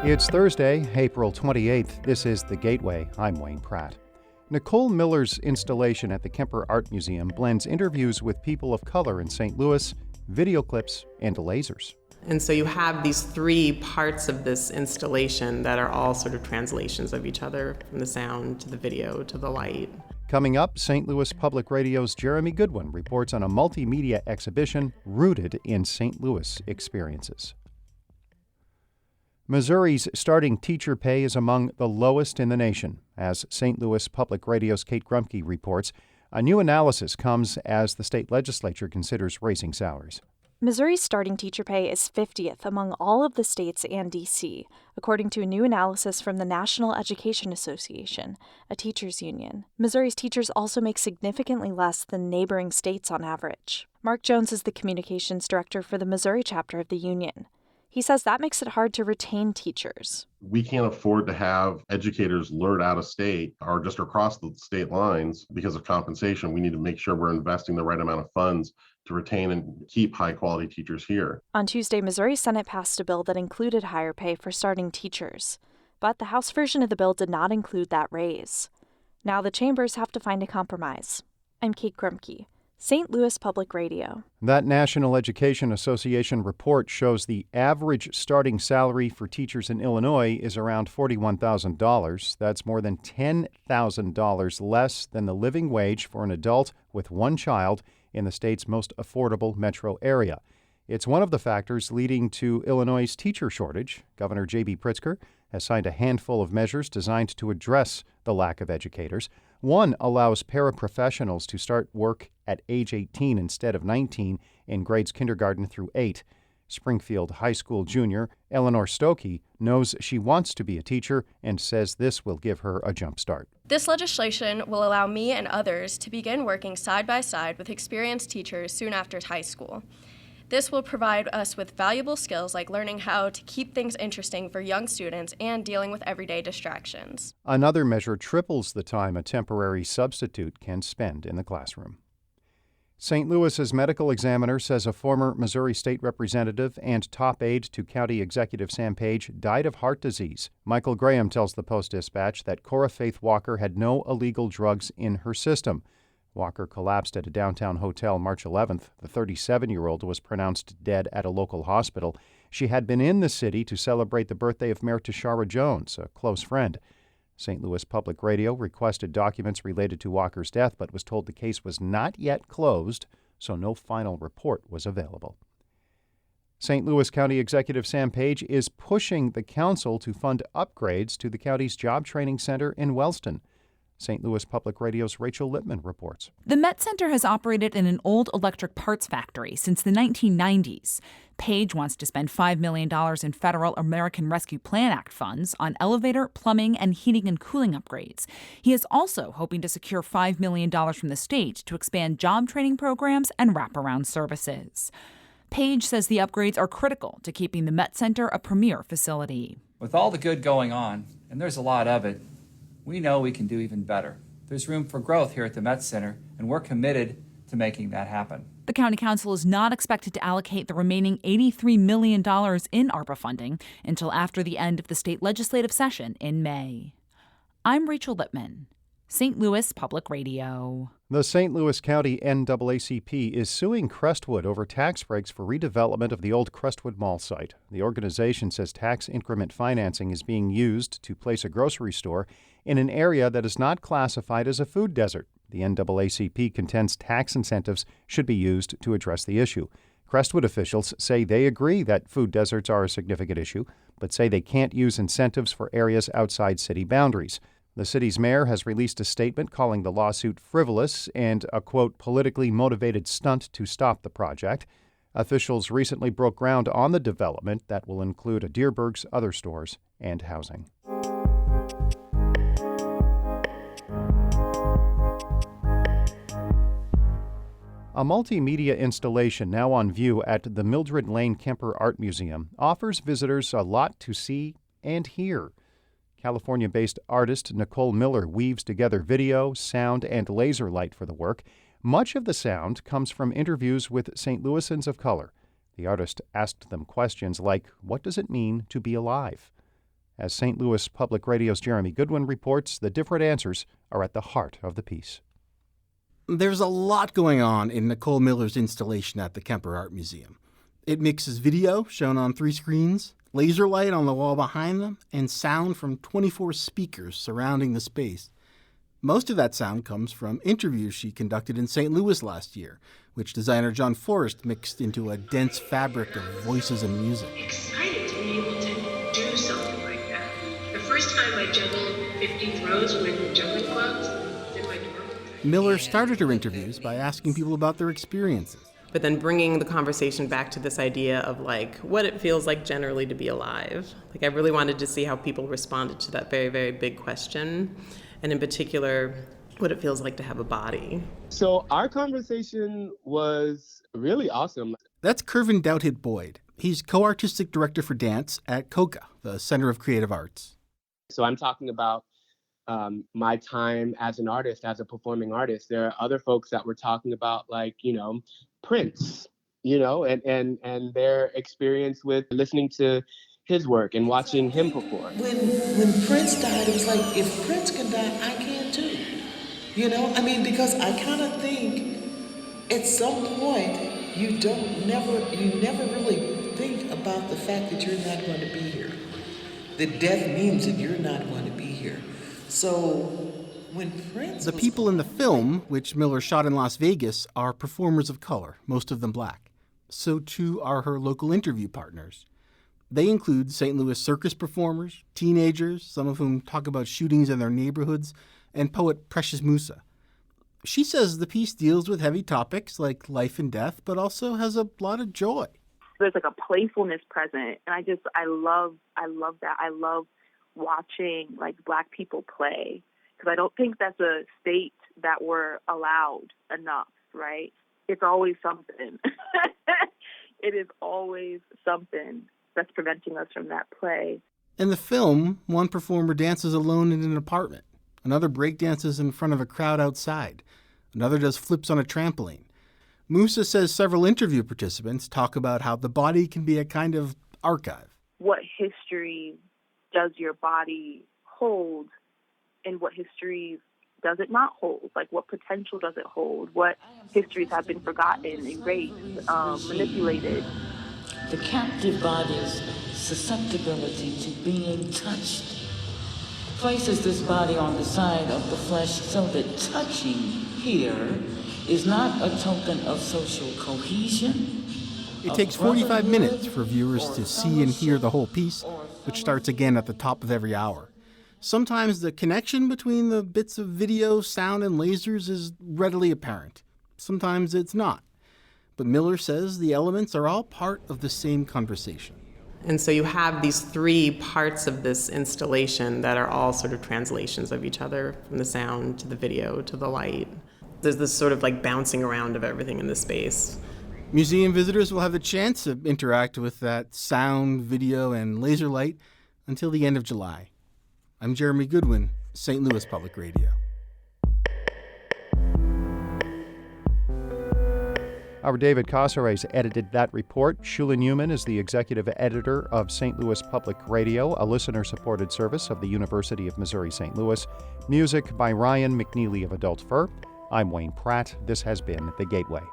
It's Thursday, April 28th. This is The Gateway. I'm Wayne Pratt. Nicole Miller's installation at the Kemper Art Museum blends interviews with people of color in St. Louis, video clips, and lasers. And so you have these three parts of this installation that are all sort of translations of each other, from the sound to the video to the light. Coming up, St. Louis Public Radio's Jeremy Goodwin reports on a multimedia exhibition rooted in St. Louis experiences. Missouri's starting teacher pay is among the lowest in the nation. As St. Louis Public Radio's Kate Grumke reports, a new analysis comes as the state legislature considers raising salaries. Missouri's starting teacher pay is 50th among all of the states and D.C., according to a new analysis from the National Education Association, a teachers' union. Missouri's teachers also make significantly less than neighboring states on average. Mark Jones is the communications director for the Missouri chapter of the union. He says that makes it hard to retain teachers. We can't afford to have educators lured out of state or just across the state lines because of compensation. We need to make sure we're investing the right amount of funds to retain and keep high-quality teachers here. On Tuesday, Missouri Senate passed a bill that included higher pay for starting teachers. But the House version of the bill did not include that raise. Now the chambers have to find a compromise. I'm Kate Grumke, St. Louis Public Radio. That National Education Association report shows the average starting salary for teachers in Illinois is around $41,000. That's more than $10,000 less than the living wage for an adult with one child in the state's most affordable metro area. It's one of the factors leading to Illinois' teacher shortage. Governor J.B. Pritzker has signed a handful of measures designed to address the lack of educators. One allows paraprofessionals to start work at age 18 instead of 19 in grades kindergarten through 8. Springfield High School junior Eleanor Stokey knows she wants to be a teacher and says this will give her a jump start. This legislation will allow me and others to begin working side by side with experienced teachers soon after high school. This will provide us with valuable skills like learning how to keep things interesting for young students and dealing with everyday distractions. Another measure triples the time a temporary substitute can spend in the classroom. St. Louis's medical examiner says a former Missouri state representative and top aide to County Executive Sam Page died of heart disease. Michael Graham tells the Post-Dispatch that Cora Faith Walker had no illegal drugs in her system. Walker collapsed at a downtown hotel March 11th. The 37-year-old was pronounced dead at a local hospital. She had been in the city to celebrate the birthday of Mayor Tashara Jones, a close friend. St. Louis Public Radio requested documents related to Walker's death, but was told the case was not yet closed, so no final report was available. St. Louis County Executive Sam Page is pushing the council to fund upgrades to the county's job training center in Wellston. St. Louis Public Radio's Rachel Lippman reports. The Met Center has operated in an old electric parts factory since the 1990s. Page wants to spend $5 million in federal American Rescue Plan Act funds on elevator, plumbing, and heating and cooling upgrades. He is also hoping to secure $5 million from the state to expand job training programs and wraparound services. Page says the upgrades are critical to keeping the Met Center a premier facility. With all the good going on, and there's a lot of it, we know we can do even better. There's room for growth here at the Met Center, and we're committed to making that happen. The County Council is not expected to allocate the remaining $83 million in ARPA funding until after the end of the state legislative session in May. I'm Rachel Lippman, St. Louis Public Radio. The St. Louis County NAACP is suing Crestwood over tax breaks for redevelopment of the old Crestwood Mall site. The organization says tax increment financing is being used to place a grocery store in an area that is not classified as a food desert. The NAACP contends tax incentives should be used to address the issue. Crestwood officials say they agree that food deserts are a significant issue, but say they can't use incentives for areas outside city boundaries. The city's mayor has released a statement calling the lawsuit frivolous and a, quote, politically motivated stunt to stop the project. Officials recently broke ground on the development that will include a Deerberg's, other stores, and housing. A multimedia installation now on view at the Mildred Lane Kemper Art Museum offers visitors a lot to see and hear. California-based artist Nicole Miller weaves together video, sound, and laser light for the work. Much of the sound comes from interviews with St. Louisans of color. The artist asked them questions like, what does it mean to be alive? As St. Louis Public Radio's Jeremy Goodwin reports, the different answers are at the heart of the piece. There's a lot going on in Nicole Miller's installation at the Kemper Art Museum. It mixes video, shown on 3 screens, laser light on the wall behind them, and sound from 24 speakers surrounding the space. Most of that sound comes from interviews she conducted in St. Louis last year, which designer John Forrest mixed into a dense fabric of voices and music. Excited to be able to do something like that. The first time I juggled 50 throws with juggling clubs in my dorm. Miller started her interviews by asking people about their experiences. But then bringing the conversation back to this idea of like what it feels like generally to be alive. Like I really wanted to see how people responded to that very, very big question. And in particular, what it feels like to have a body. So our conversation was really awesome. That's Kervin Doughtit Boyd. He's co-artistic director for dance at COCA, the Center of Creative Arts. So I'm talking about my time as an artist, as a performing artist. There are other folks that were talking about, like, Prince, and their experience with listening to his work and watching him perform. When Prince died, it was like, if Prince can die, I can too. Because I kind of think at some point you never really think about the fact that you're not going to be here. That death means that you're not going to be here. So when Prince The people in the film, which Miller shot in Las Vegas, are performers of color, most of them black. So too are her local interview partners. They include St. Louis Circus performers, teenagers, some of whom talk about shootings in their neighborhoods, and poet Precious Musa. She says the piece deals with heavy topics like life and death, but also has a lot of joy. There's like a playfulness present, and I love that. I love watching like Black people play, because I don't think that's a state that we're allowed enough, right? It's always something. It is always something that's preventing us from that play. In the film, one performer dances alone in an apartment. Another breakdances in front of a crowd outside. Another does flips on a trampoline. Musa says several interview participants talk about how the body can be a kind of archive. What history does your body hold, and what histories does it not hold? Like, what potential does it hold? What histories have been forgotten, erased, manipulated? the captive body's susceptibility to being touched places this body on the side of the flesh so that touching here is not a token of social cohesion. It takes 45 minutes for viewers to see and hear the whole piece, which starts again at the top of every hour. Sometimes the connection between the bits of video, sound, and lasers is readily apparent. Sometimes it's not. But Miller says the elements are all part of the same conversation. And so you have these three parts of this installation that are all sort of translations of each other, from the sound to the video to the light. There's this sort of like bouncing around of everything in this space. Museum visitors will have the chance to interact with that sound, video, and laser light until the end of July. I'm Jeremy Goodwin, St. Louis Public Radio. Our David Casares edited that report. Shula Newman is the executive editor of St. Louis Public Radio, a listener-supported service of the University of Missouri-St. Louis. Music by Ryan McNeely of Adult Fur. I'm Wayne Pratt. This has been The Gateway.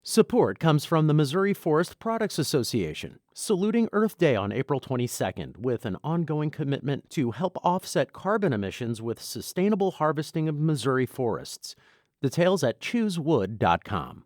Support comes from the Missouri Forest Products Association, saluting Earth Day on April 22nd with an ongoing commitment to help offset carbon emissions with sustainable harvesting of Missouri forests. Details at choosewood.com.